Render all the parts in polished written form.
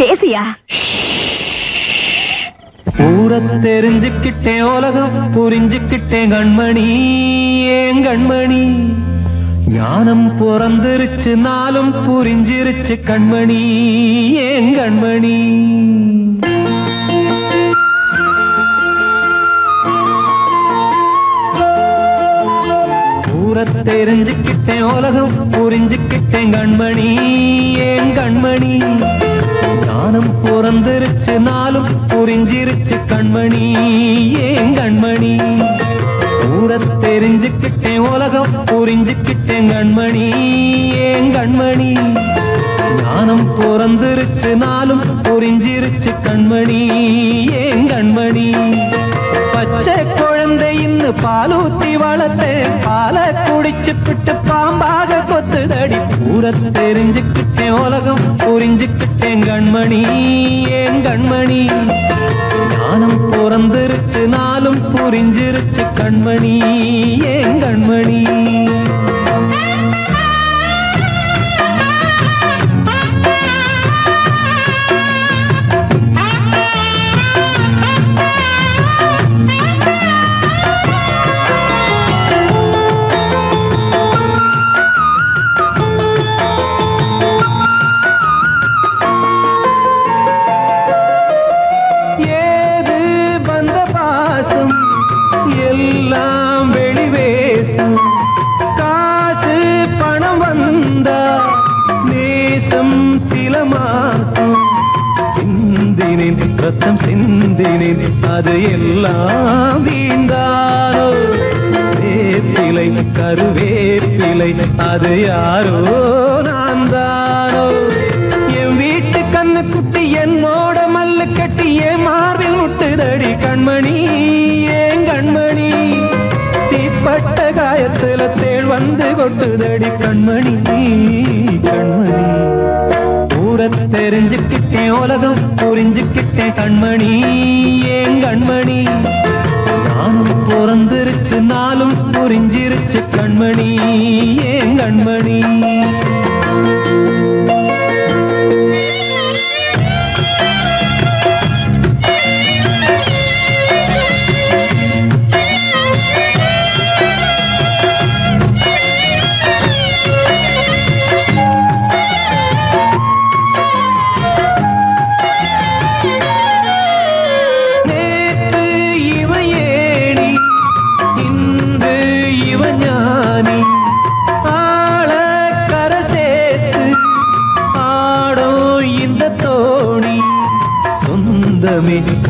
பேசியா? ஊரை தெரிஞ்சுக்கிட்டேன், உலகம் புரிஞ்சுக்கிட்டேன் கண்மணி, ஏன் கண்மணி. ஞானம் பிறந்திருச்சு, நாளும் புரிஞ்சிருச்சு கண்மணி, ஏன் கண்மணி. ஊரை தெரிஞ்சுக்கிட்டேன், உலகம் புரிஞ்சுக்கிட்டேன் கண்மணி, ஏன் கண்மணி. ஞானம் பிறந்திருச்சு, நாளும் புரிஞ்சிருச்சு கண்மணி, ஏன் கண்மணி. ஊரை தெரிஞ்சுக்கிட்டேன், உலகம் புரிஞ்சுக்கிட்டேன் கண்மணி, ஏன் கண்மணி. ஞானம் பிறந்திருச்சு, நாளும் புரிஞ்சிருச்சு கண்மணி, ஏன் கண்மணி. பச்சை குழந்தையின்னு பாலூத்தி வளர்த்தேன், பாலை குடிச்சு பிட்டு பாம்பாக கொத்துதடி. ஊரை தெரிஞ்சுக்கிட்டேன், உலகம் புரிஞ்சுக்கிட்டேன் கண்மணி, ஏன் கண்மணி. ஞானம் பிறந்திருச்சு, நாளும் புரிஞ்சிருச்சு கண்மணி, ஏன் கண்மணி. எல்லாம் வெளிவேசம், காசு பணம் வந்தா நேசம் சில மாசம். சிந்தினேன் ரத்தம் சிந்தினேன், அது எல்லாம் வீண்டாரோ. வேப்பிலை கருவேப்பிலை, அது யாரோ நான் தானோ. என் வீட்டு கண்ணு குட்டி என்னோட மல்லு கட்டி என் மார்பில் முட்டுதடி கண்மணி, ஏன் கண்மணி. தீப்பட்ட காயத்துல தேள் வந்து கொட்டுதடி கண்மணி, கண்மணி. ஊரை தெரிஞ்சுக்கிட்டேன், உலகம் புரிஞ்சுக்கிட்டேன் கண்மணி, ஏன் கண்மணி. நானும் பிறந்திருச்சு, நாளும் புரிஞ்சிருச்சு கண்மணி, ஏன் கண்மணி.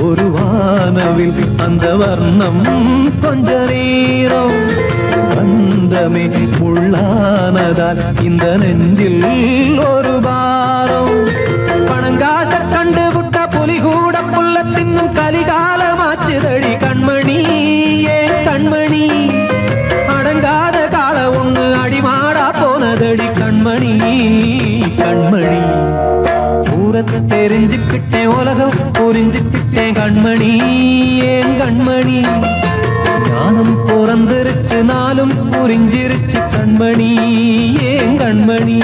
ஒரு வானவில் அந்த வர்ணம் கொஞ்ச நேரம் வந்தமே உள்ளானதால் இந்த நெஞ்சில் ஒரு பாரம். பணங்காச கண்டு விட்ட புலி கூட புல்ல தின்னும் கலிகாலமாச்சுதடி கண்மணி, ஏன் கண்மணி. அடங்காத கால ஒண்ணு அடிமாடா போனதடி கண்மணி, கண்மணி. ஊரை தெரிஞ்சுக்கிட்டேன், உலகம் புரிஞ்சுக்கிட்டேன் கண்மணி, ஏன் கண்மணி. ஞானம் பிறந்திருச்சு, நாளும் புரிஞ்சிருச்சு கண்மணி, ஏன் கண்மணி.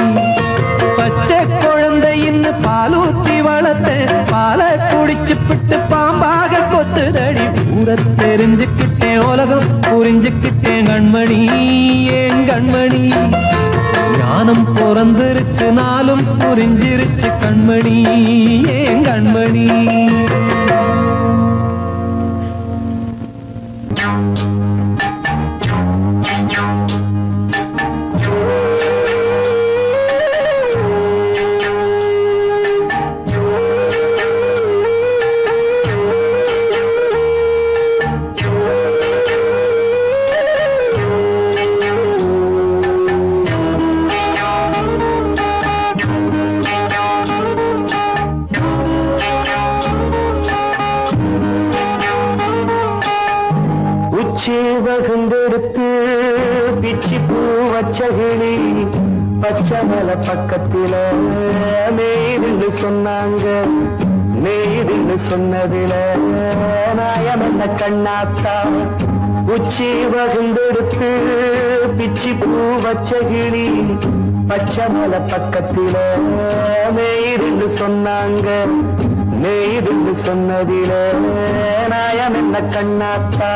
பச்சை குழந்தையின்னு பாலூத்தி வளர்த்தேன், பாலை குடிச்சு பிட்டு பாம்பாக கொத்துதடி. ஊரை தெரிஞ்சுக்கிட்டேன், உலகம் புரிஞ்சுக்கிட்டேன் கண்மணி, ஏன் கண்மணி. ஞானம் பிறந்திருச்சு, நாளும் புரிஞ்சிருச்சு கண்மணி, ஏன் கண்மணி. வகுந்தெடுத்து பிச்சி பூ வச்சகிளி பச்சமல பக்கத்தில மேய்துன்னு சொன்னாங்க. மேய்துன்னு சொன்னதில நாயம் என்ன கண்ணாத்தா. உச்சி வகுந்தெடுத்து பிச்சி பூ வச்சகிளி பச்சை மலை பக்கத்தில மேயிருந்து சொன்னாங்க. மேயிருந்து சொன்னதில நாயம் என்ன கண்ணாத்தா.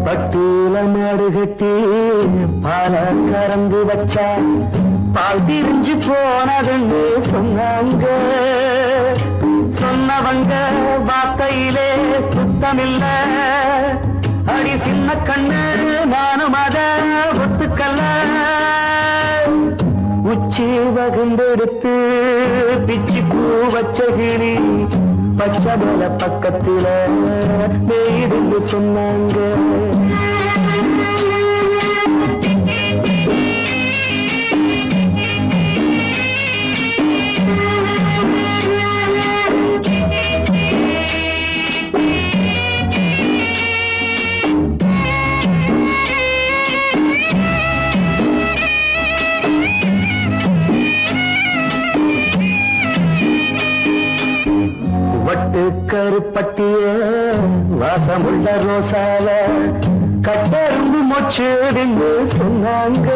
பட்டியல மாடு கட்டி பால கறந்து வச்சா பால் திரிஞ்சு போனதுன்னு சொன்னாங்க. சொன்னவங்க வார்த்தையிலே சுத்தமில்ல. அடி சின்ன கண்ணு நானும் அத ஒத்துக்கல்ல. உச்சி வகுந்தெடுத்து பிச்சி பூ வச்ச கிளி பச்சை மலை பக்கத்தில மேயிருந்து சொன்னாங்க. வட்டு கருப்பட்டிய வாசமுள்ள ரோசால கட்டெரும்பு மொச்சுன்னு சொன்னாங்க.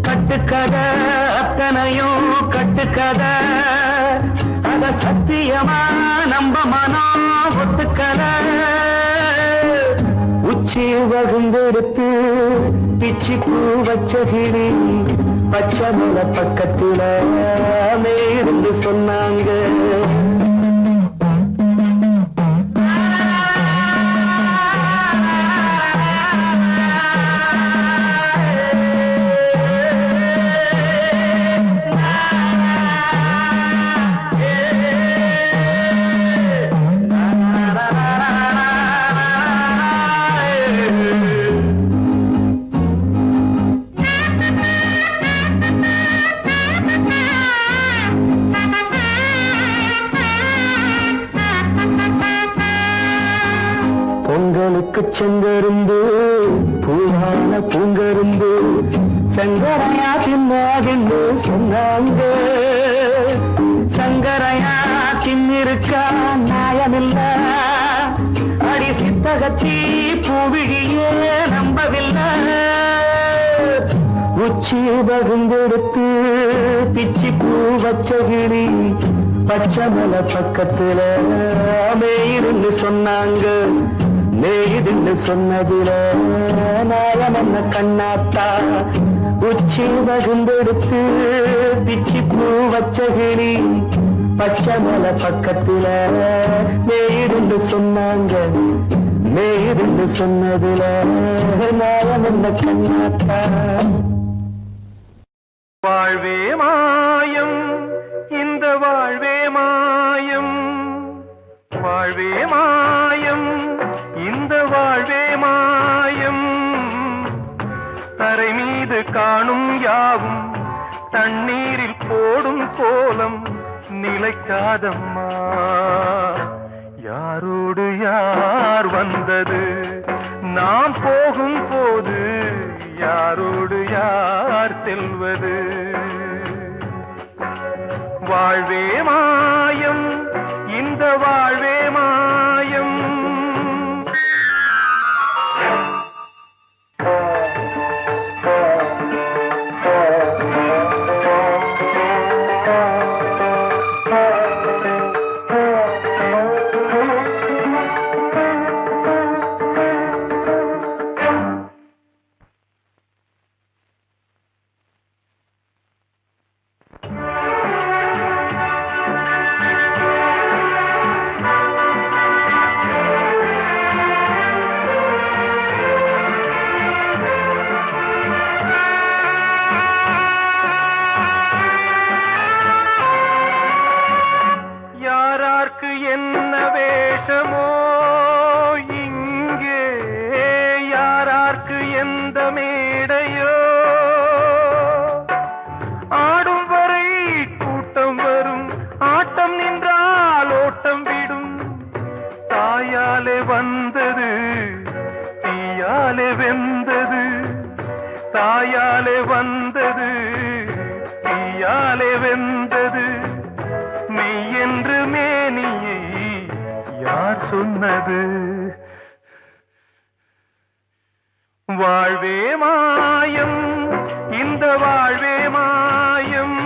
கட்டுக்கதை அத்தனையும் கட்டுக்கதை. அத சத்தியமா நம்ப மனம் ஒத்துக்கதை. உச்சி வகுந்தெடுத்து பிச்சி பூ வச்ச கிளி பச்சை மலை பக்கத்தில மேயிருந்து சொன்னாங்க. பொங்கலுக்கு செங்கருந்து பூவான பூங்கருந்து சங்கரையா தின்னாதின்னு சொன்னாங்க. சங்கரையா தின்னிருக்கா நியாயமில்ல. அடி சித்தகத்தி பூவிழியே நம்பவில்லை. உச்சி வகுந்தெடுத்து பிச்சி பூ வச்ச கிளி பச்சை மலை பக்கத்தில மேயிருந்து சொன்னாங்க. மேயிருந்து சொன்னதில நாயம் என்ன கண்ணாத்தா. உச்சி வகுந்தெடுத்து பிச்சி பூ வச்ச கிளி பச்சை மலை பக்கத்தில மேயிருந்து சொன்னாங்க. மேயிருந்து சொன்னதில நாயம் என்ன கண்ணாத்தா. வாழ்வே மாயம் இந்த வாழ்வே மாயம். வாழ்வே மாயம் இந்த வாழ்வே மாயம். தரை மீது காணும் யாவும் தண்ணீரில் போடும் கோலம் நிலைக்காதம்மா. யாரோடு யார் வந்தது நாம் போகும் போது யாரோடு யார் செல்வது. வாழ்வே மாயம் இந்த வாழ்வே மாயம். தாயாலே வந்தது தீயாலே வெந்தது, தாயாலே வந்தது தீயாலே வெந்தது, மெய்யென்று மேனியை யார் சொன்னது? வாழ்வே மாயம், இந்த வாழ்வே மாயம்.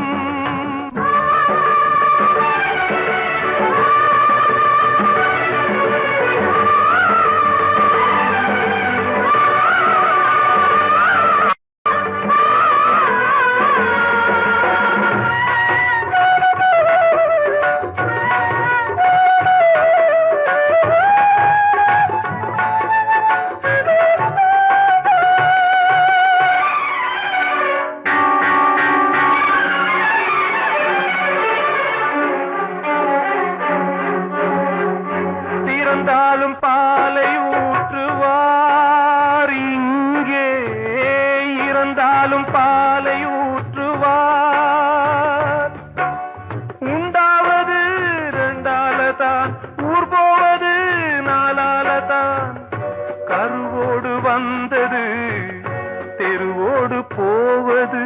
இறந்தாலும் பாலை ஊற்றுவார் இங்கே, இறந்தாலும் பாலை ஊற்றுவார். உண்டாவது ரெண்டாலதான், ஊர் போவது நாலாலதான். கருவோடு வந்தது தெருவோடு போவது,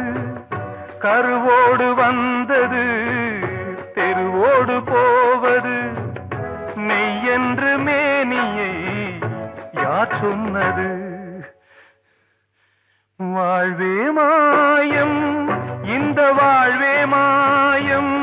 கருவோடு வந்தது தெருவோடு போவது, மெய்யென்று மேனியை யார் சொன்னது? வாழ்வே மாயம், இந்த வாழ்வே மாயம்.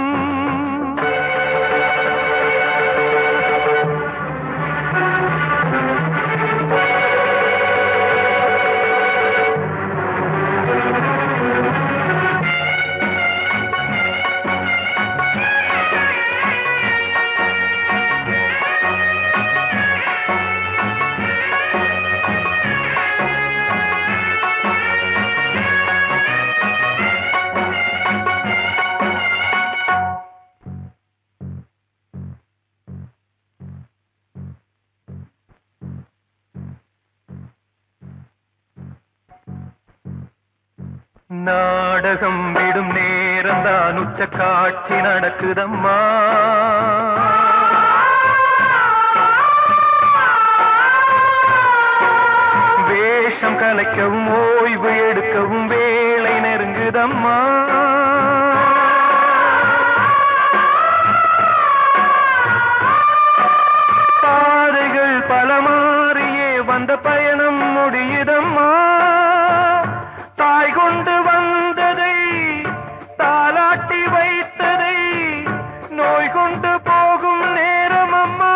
நாடகம் விடும் நேரம்தான் உச்ச காட்சி நடக்குதம்மா. வேஷம் கலைக்கவும் ஓய்வு எடுக்கவும் வேளை நெருங்குதம்மா. பாதைகள் பல மாறியே வந்த பயணம் முடியுதம்மா. தாய் கொண்டு வந்ததை தாலாட்டி வைத்ததை நோய் கொண்டு போகும் நேரம் அம்மா.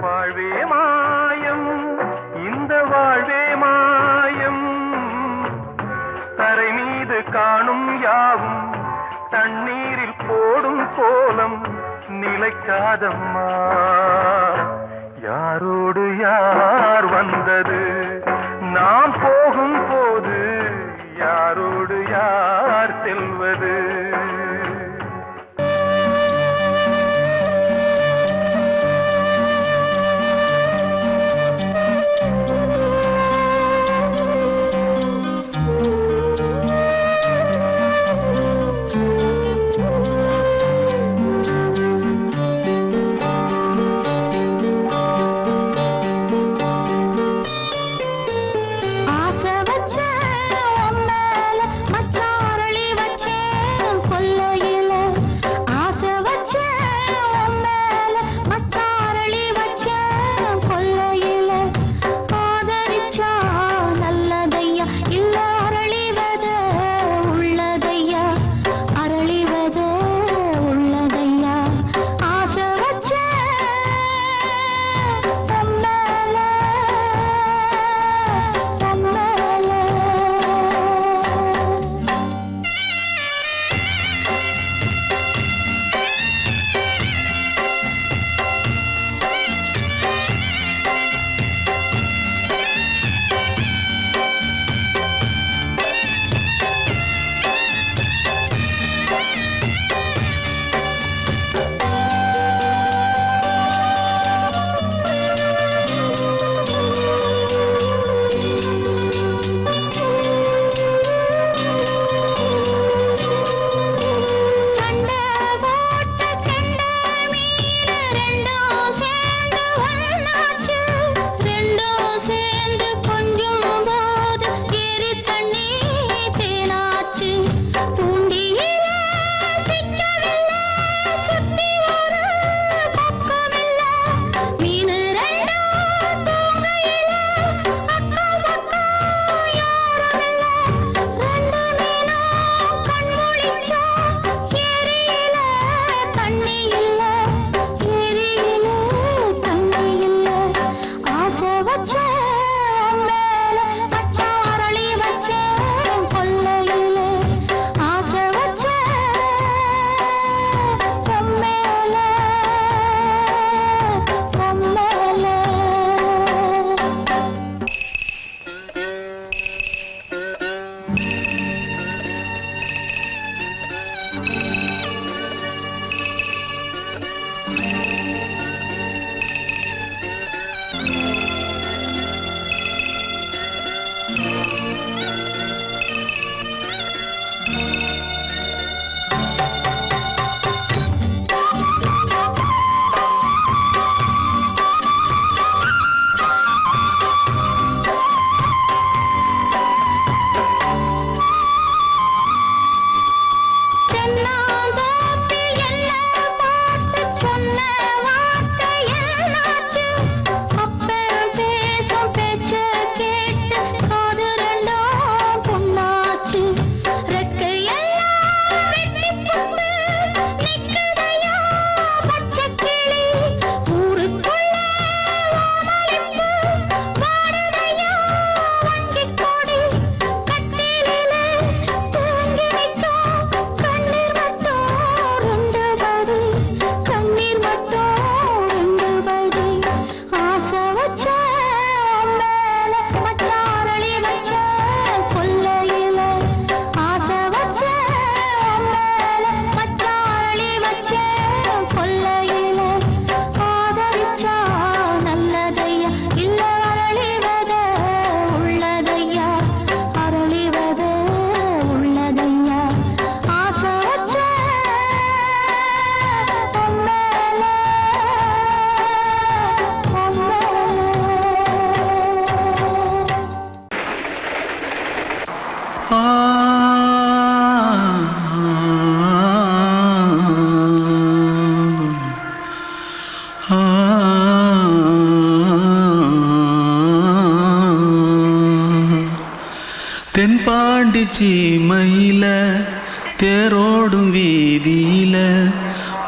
வாழ்வே மாயம், இந்த வாழ்வே மாயம். தரை மீது காணும் யாவும் தண்ணீரில் போடும் கோலம் நிலைக்காதம்மா. யாரோடு யார் வந்தது நாம் போகும் போது, யாரோடு யார் செல்வது?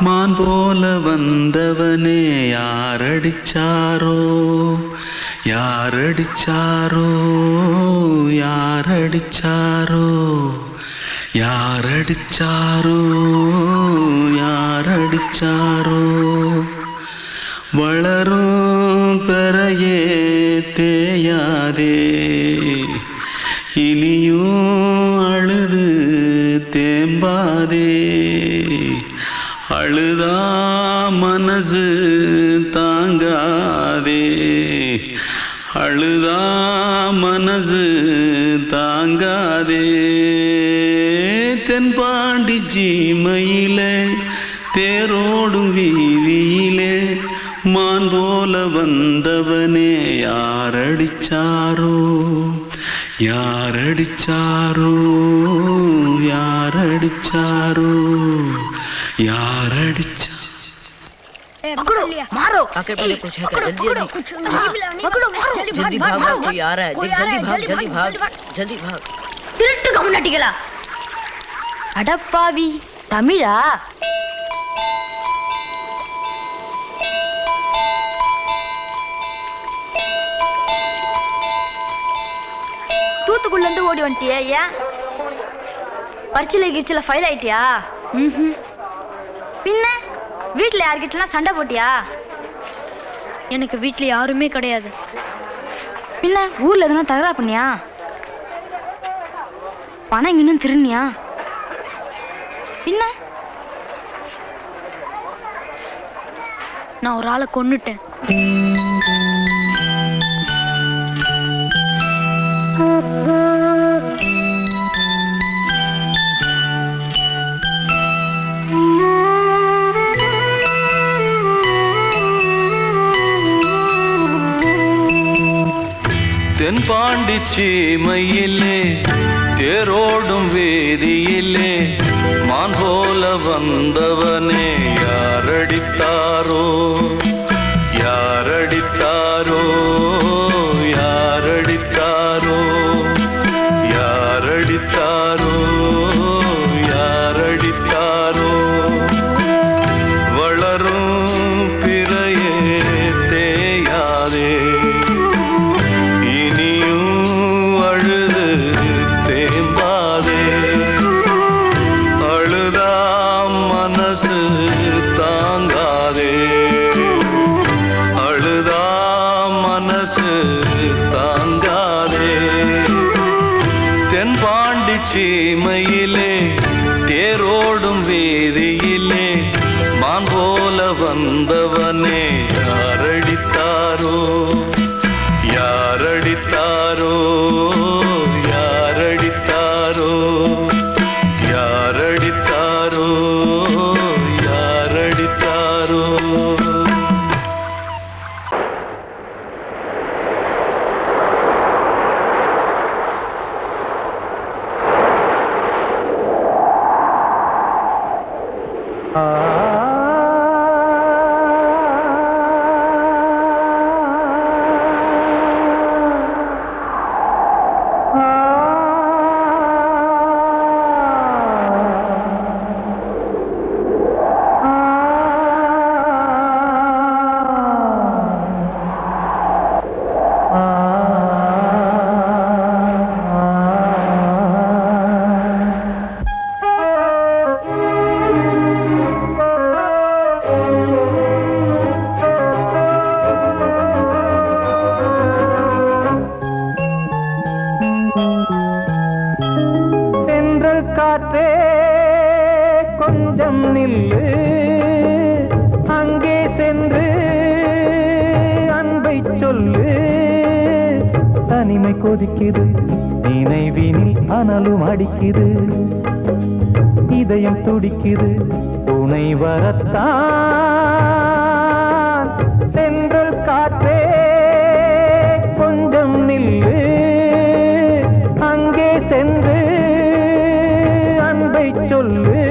மான் போல வந்தவனே யாரடிச்சாரோ யாரடிச்சாரோ யாரடிச்சாரோ யாரடிச்சாரோ யாரடிச்சாரோ வளரும் பெறையே தேயாதே இனியும் அழுது தேம்பாதே அழுதா மனசு தாங்காதே அழுதா மனசு தாங்காதே தென்பாண்டி சீமையிலே தேரோடும் வீதியிலே மான் போல வந்தவனே யாரடிச்சாரோ யாரடிச்சாரோ யாரடிச்சாரோ யாரடிச்சா पकड़ो मारो आके पहले कुछ है क्या जल्दी जल्दी पकड़ो मारो जल्दी भाग भाग कोई आ रहा है देख जल्दी भाग जल्दी भाग திருட்டு கம்முனட்டிகளா அடப்பாவி தமிழா தூத்துக்குள்ள இருந்து ஓடி வந்துட்டியே ஏன் பரிச்சையில கிரிச்சில ஃபைல் ஆயிட்டியா பின்ன வீட்டுல யார்கிட்டலாம் சண்டை போட்டியா எனக்கு வீட்டுல யாருமே கிடையாது பின்ன ஊர்ல எதுனா தகராறு பண்ணியா பணம் இன்னும் திருநியா பின்ன நான் ஒரு ஆளை கொன்னுட்டேன் தென்பாண்டி சீமையிலே தேரோடும் வேதியிலே மான் போல வந்தவனே யாரடித்தாரோ யாரடித்தாரோ யாரடித்தாரோ யாரடித்தாரோ யாரடித்தாரோ வளரும் பிறையே தேயாதே சீமையிலே தேரோடும் வேதியிலே மான் போல வந்தவனே யாரடித்தாரோ யாரடித்தாரோ யாரடித்தாரோ யாரடித்தாரோ யாரடித்தாரோ காற்றே கொஞ்சம் நில்லு அங்கே சென்று அன்பை சொல்லு தனிமை கொதிக்குது நினைவினில் அனலும் அடிக்குது இதயம் துடிக்குது துணை வரத்தான் சென்றல் காற்றே கொஞ்சம் நில்லு அங்கே சென்று அன்பை சொல்லு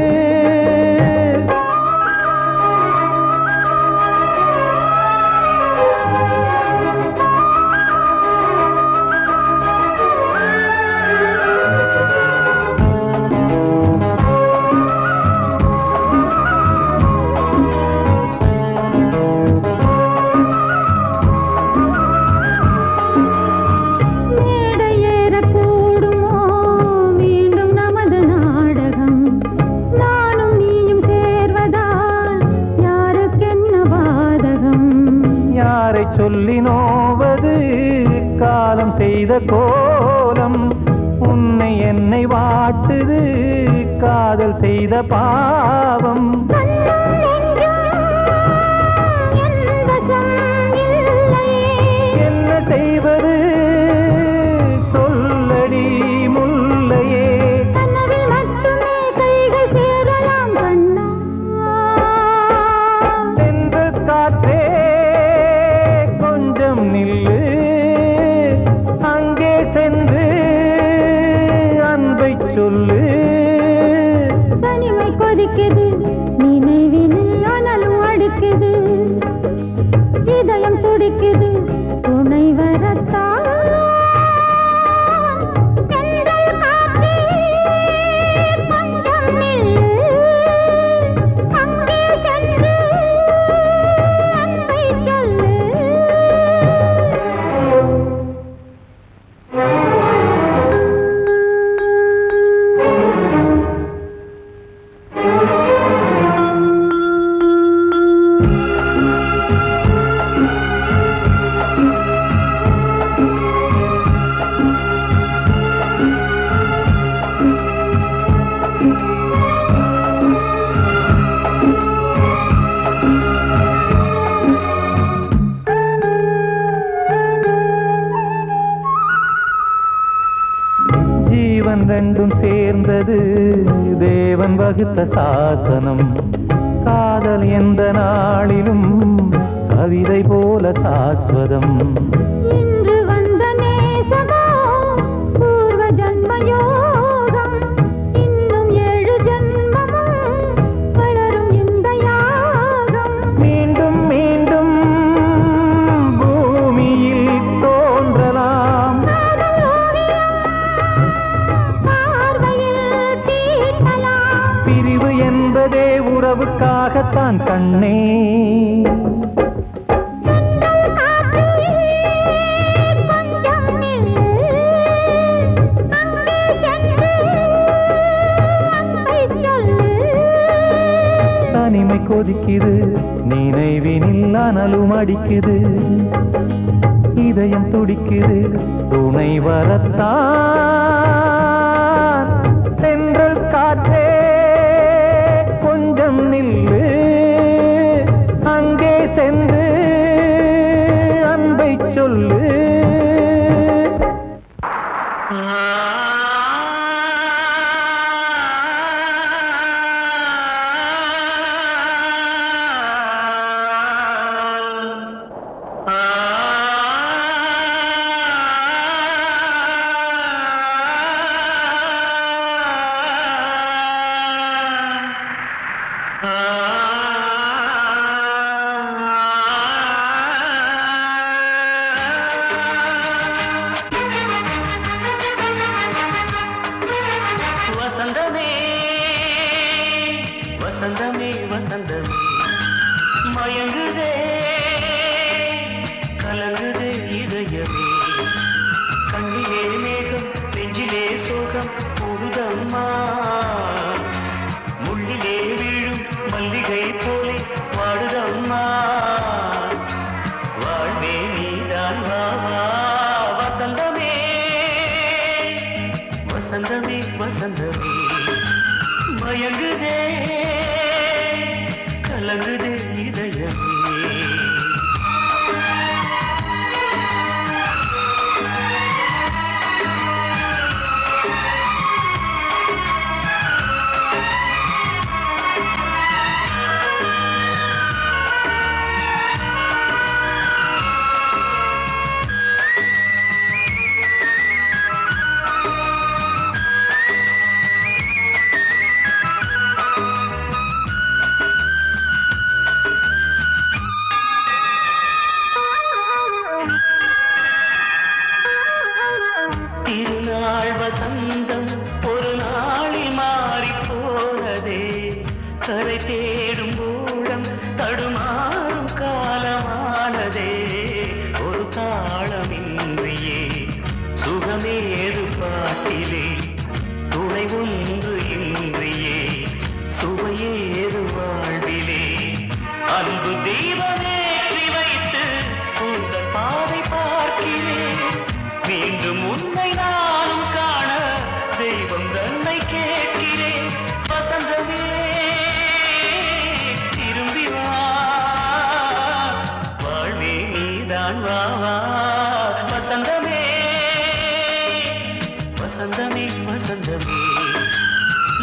யாரை சொல்லி நோவது காலம் செய்த கோலம் உன்னை என்னை வாட்டுது காதல் செய்த பாவம் என்ன செய்வது சொல்லடி முல்லையே தென்றல் காற்றே கொஞ்சம் நில்லு அங்கே சென்று அன்பை சொல்லு தனிமை கொதிக்குது நினைவினில் அனலும் அடிக்குது இதயம் துடிக்குது துணை வரத்தான் தென்றல் காற்றே கொஞ்சம் நில்லு அங்கே சென்று அன்பை சொல்லு ஜீவன் ரெண்டும் சேர்ந்தது தேவன் வகுத்த சாசனம் காதல் எந்த நாளிலும் கவிதை போல சாஸ்வதம் இன்று வந்த நேசமோ பூர்வ ஜன்ம யோகம் இன்னும் 7 ஜன்மமும் வளரும் இந்த யாகம் மீண்டும் மீண்டும் பூமியில் தோன்றலாம் காதல் ஓவியம் பார்வையில் தீட்டலாம் பிரிவு என்பதே உறவுக்காகத்தான் கண்ணே தென்றல் காற்றே கொஞ்சம் நில்லு அங்கே சென்று அன்பை சொல்லு தனிமை கொதிக்குது நினைவினில் அனலும் அடிக்குது இதயம் துடிக்குது துணை வரத்தான் தென்றல் காற்றே கொஞ்சம் நில்லு அங்கே சென்று அன்பை சொல்லு வசந்தமே வசந்தமே வசந்தமே மயங்குதே கலங்குதே இதயமே கண்ணிலே மேகம் நெஞ்சிலே சோகம் கூடுதம்மா முள்ளிலே வீழும் மல்லிகை போலே வாடுதம்மா வாழ்வே நீதான் வா வா வசந்தமே வசந்தமே வசந்தமே மயங்குதே கலங்குதே இதயமே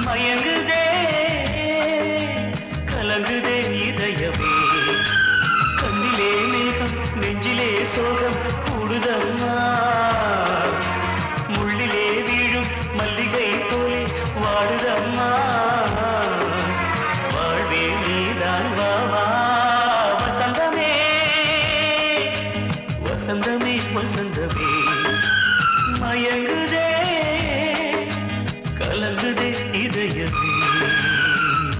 மயங்குதே கலங்குதே இதயமே கண்ணிலே மேகம் நெஞ்சிலே சோகம் கூடுதம்மா முள்ளிலே வீழும் மல்லிகை போலே வாடுதம்மா வாழ்வே நீதான் வாவா வசந்தமே வசந்தமே வசந்தமே மயங்கு